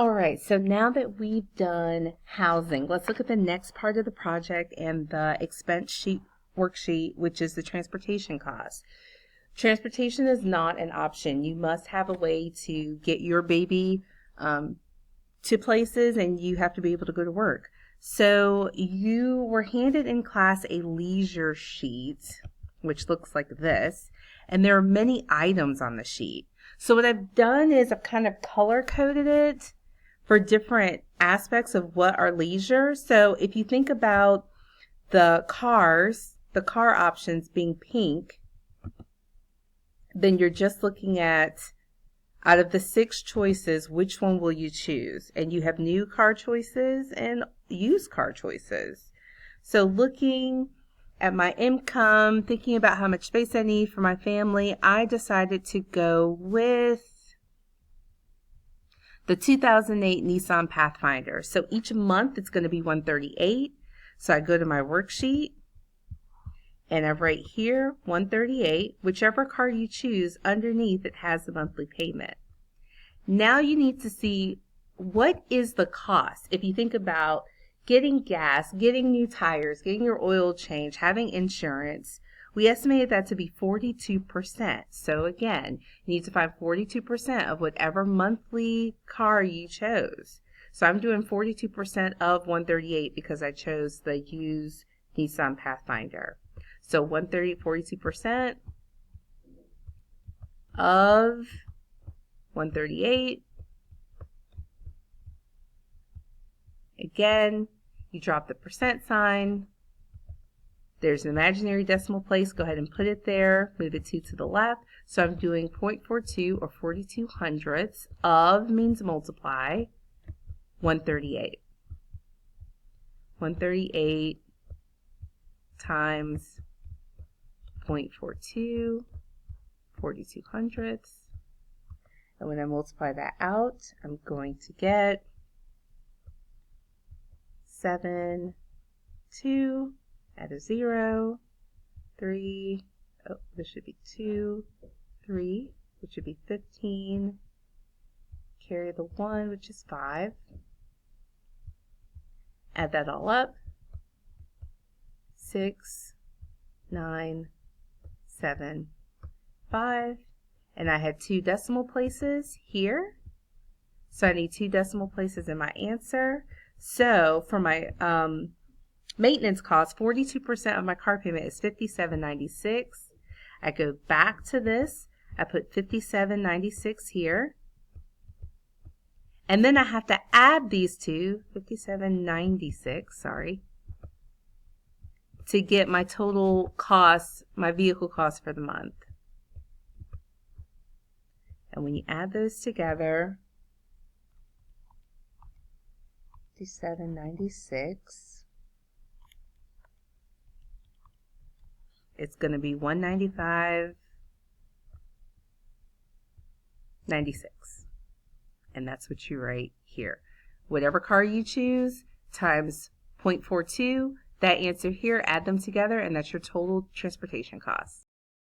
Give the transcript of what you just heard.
All right, so now that we've done housing, let's look at the next part of the project and the expense sheet worksheet, which is the transportation cost. Transportation is not an option. You must have a way to get your baby to places, and you have to be able to go to work. So you were handed in class a leisure sheet, which looks like this, and there are many items on the sheet. So what I've done is I've kind of color coded it for different aspects of what are leisure. So if you think about the car options being pink, then you're just looking at, out of the 6 choices, which one will you choose? And you have new car choices and used car choices. So looking at my income, thinking about how much space I need for my family, I decided to go with the 2008 Nissan Pathfinder. So each month it's going to be $138. So I go to my worksheet and I write here $138. Whichever car you choose, underneath it has the monthly payment. Now you need to see what is the cost. If you think about getting gas, getting new tires, getting your oil changed, having insurance, we estimated that to be 42%. So again, you need to find 42% of whatever monthly car you chose. So I'm doing 42% of 138 because I chose the used Nissan Pathfinder. So 42% of 138. Again, you drop the percent sign. There's an imaginary decimal place. Go ahead and put it there. Move the 2 to the left. So I'm doing 0.42 or 42 hundredths of means multiply 138. 138 times 0.42, 42 hundredths. And when I multiply that out, I'm going to get 7, 2, add a 0, 3, oh, this should be 2, 3, which would be 15, carry the 1, which is 5, add that all up, 6, 9, 7, 5, and I had 2 decimal places here, so I need 2 decimal places in my answer. So for my maintenance cost, 42% of my car payment is $57.96. I go back to this, I put $57.96 here, and then I have to add these two, $57.96, sorry, to get my total cost, my vehicle cost for the month. And when you add those together, $57.96, it's going to be $195.96, and that's what you write here. Whatever car you choose times 0.42, that answer here, add them together, and that's your total transportation cost.